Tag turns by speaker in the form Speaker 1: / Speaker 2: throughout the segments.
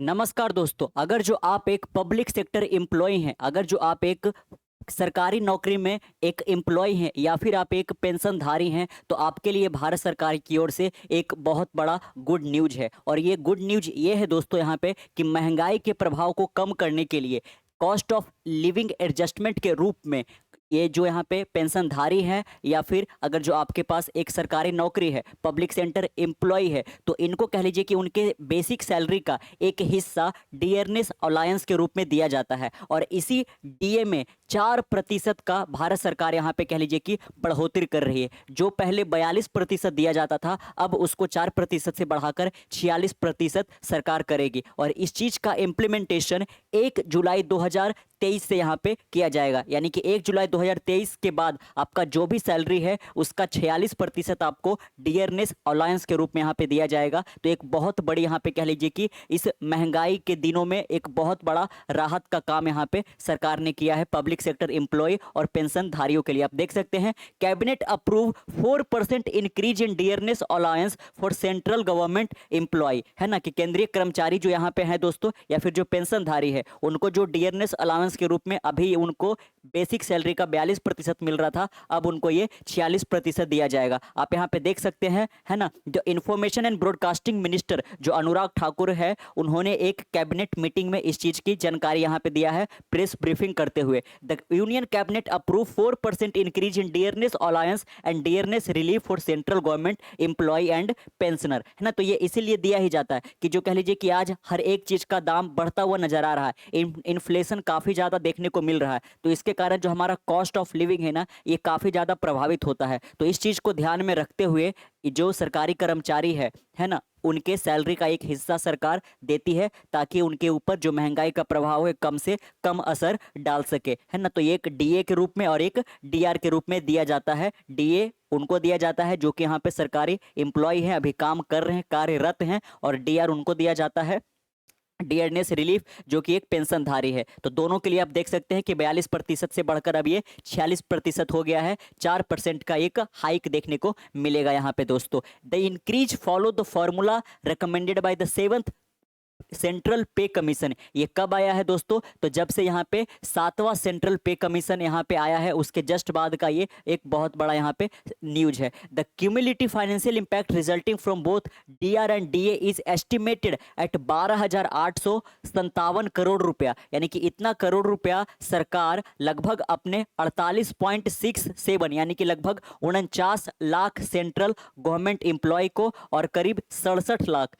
Speaker 1: नमस्कार दोस्तों। अगर जो आप एक पब्लिक सेक्टर एम्प्लॉय हैं, अगर जो आप एक सरकारी नौकरी में एक एम्प्लॉय हैं या फिर आप एक पेंशनधारी हैं, तो आपके लिए भारत सरकार की ओर से एक बहुत बड़ा गुड न्यूज है। और ये गुड न्यूज ये है दोस्तों यहाँ पे कि महंगाई के प्रभाव को कम करने के लिए कॉस्ट ऑफ लिविंग एडजस्टमेंट के रूप में ये जो यहाँ पे पेंशनधारी है या फिर अगर जो आपके पास एक सरकारी नौकरी है, पब्लिक सेक्टर एम्प्लॉय है, तो इनको कह लीजिए कि उनके बेसिक सैलरी का एक हिस्सा डियरनेस अलायंस के रूप में दिया जाता है। और इसी डीए में 4% का भारत सरकार यहाँ पे कह लीजिए कि बढ़ोतरी कर रही है। जो पहले 42% दिया जाता था, अब उसको 4% से बढ़ाकर 46% सरकार करेगी। और इस चीज़ का इम्प्लीमेंटेशन 1 जुलाई 2023 से यहाँ पे किया जाएगा। यानी कि 1 जुलाई 2023 के बाद आपका जो भी सैलरी है उसका 46% आपको डियरनेस अलायंस के रूप में यहाँ पे दिया जाएगा। तो एक बहुत बड़ी यहाँ पे कह लीजिए कि इस महंगाई के दिनों में एक बहुत बड़ा राहत का काम यहाँ पे सरकार ने किया है पब्लिक सेक्टर एम्प्लॉय और पेंशनधारियों के लिए। आप देख सकते हैं cabinet approve 4% increase in dearness allowance for central government employ, है ना, कि केंद्रीय कर्मचारी जो यहाँ पे है दोस्तों या फिर जो पेंशनधारी है, उनको जो डियरनेस अलाउंस के रूप में अभी उनको बेसिक सैलरी का 42% मिल रहा था, अब उनको ये 46% दिया जाएगा। आप यहाँ पे देख सकते हैं, है ना, जो इंफॉर्मेशन एंड ब्रॉडकास्टिंग मिनिस्टर जो अनुराग ठाकुर है, उन्होंने एक कैबिनेट मीटिंग में इस चीज की जानकारी यहाँ पे दिया है प्रेस ब्रीफिंग करते हुए। The union cabinet approve 4% increase in dearness allowance and dearness relief for central government employ and pensioner, है ना। तो ये इसीलिए दिया ही जाता है कि जो कह लीजिए कि आज हर एक चीज का दाम बढ़ता हुआ नजर आ रहा है, इन्फ्लेशन काफी ज्यादा देखने को मिल रहा है, तो इसके कारण जो हमारा कॉस्ट ऑफ लिविंग है ना, ये काफी ज्यादा प्रभावित होता है। तो इस चीज को ध्यान में रखते हुए जो सरकारी कर्मचारी है ना, उनके सैलरी का एक हिस्सा सरकार देती है ताकि उनके ऊपर जो महंगाई का प्रभाव है कम से कम असर डाल सके, है ना। तो ये एक डीए के रूप में और एक डीआर के रूप में दिया जाता है। डीए उनको दिया जाता है जो कि यहाँ पे सरकारी एम्प्लॉय हैं, अभी काम कर रहे हैं, कार्यरत हैं, और डीआर उनको दिया जाता है, डियरनेस रिलीफ, जो कि एक पेंशनधारी है। तो दोनों के लिए आप देख सकते हैं कि 42% से बढ़कर अब ये 46% हो गया है। 4% का एक हाइक देखने को मिलेगा यहाँ पे दोस्तों। The increase follow the formula recommended by the 7th central पे कमीशन। ये कब आया है दोस्तों? तो जब से यहाँ पे 7वां सेंट्रल पे कमीशन यहाँ पे आया है, उसके जस्ट बाद का ये एक बहुत बड़ा यहाँ पे न्यूज है। The cumulative financial impact resulting from both D R and DA is estimated at 12,857 crore रुपया। यानी कि इतना करोड़ रुपया सरकार लगभग अपने 48.67 यानी कि लगभग 49 लाख सेंट्रल गवर्नमेंट एम्प्लॉय को और करीब 67 लाख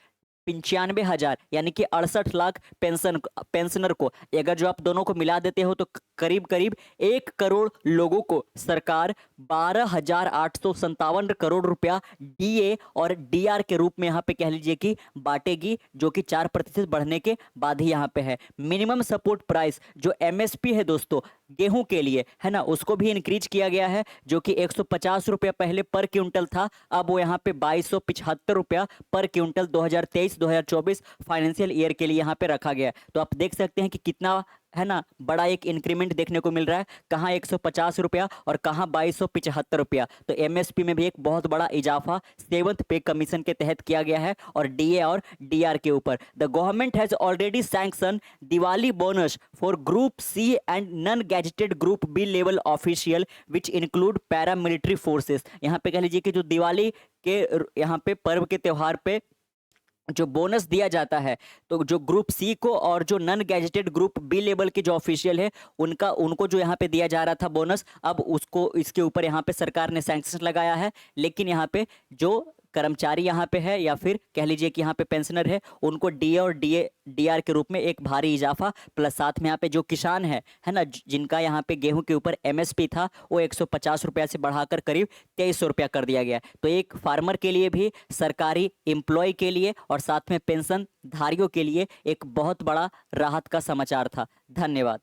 Speaker 1: 95,000 यानी कि 68 लाख पेंशनर को, अगर जो आप दोनों को मिला देते हो तो करीब करीब 1 करोड़ लोगों को सरकार 12,857 करोड़ रुपया डीए और डीआर के रूप में यहाँ पे कह लीजिए कि बांटेगी, जो कि 4% बढ़ने के बाद ही यहाँ पे है। मिनिमम सपोर्ट प्राइस जो एमएसपी है दोस्तों गेहूं के लिए, है ना, उसको भी इंक्रीज किया गया है, जो कि 150 रुपया पहले पर क्विंटल था, अब वो यहाँ पे 2275 रुपया पर क्विंटल 2023-2024 फाइनेंशियल ईयर के लिए यहाँ पे रखा गया। तो आप देख सकते हैं कि कितना, है ना, बड़ा एक इंक्रीमेंट देखने को मिल रहा है, कहाँ 150 रुपया और कहाँ 2275 रुपया। तो एमएसपी में भी एक बहुत बड़ा इजाफा 7th पे कमीशन के तहत किया गया है और डीए और डीआर के ऊपर। The government has already sanction Diwali bonus for group C and non gazetted group B level official which include paramilitary forces. यहाँ पे कह लीजिए कि जो दिवाली के यहाँ पे पर्व के त्यौहार पे जो बोनस दिया जाता है, तो जो ग्रुप सी को और जो non gazetted group B level के जो ऑफिशियल है उनको जो यहाँ पे दिया जा रहा था बोनस, अब उसको इसके ऊपर यहाँ पे सरकार ने सैंक्शन लगाया है। लेकिन यहाँ पे जो कर्मचारी यहाँ पे है या फिर कह लीजिए कि यहाँ पे पेंशनर है, उनको डीए और डीआर के रूप में एक भारी इजाफा, प्लस साथ में यहाँ पे जो किसान है ना, जिनका यहाँ पे गेहूं के ऊपर एमएसपी था, वो 150 रुपया से बढ़ाकर करीब 2300 रुपया कर दिया गया। तो एक फार्मर के लिए भी, सरकारी एम्प्लॉय के लिए और साथ में पेंशन धारियों के लिए एक बहुत बड़ा राहत का समाचार था। धन्यवाद।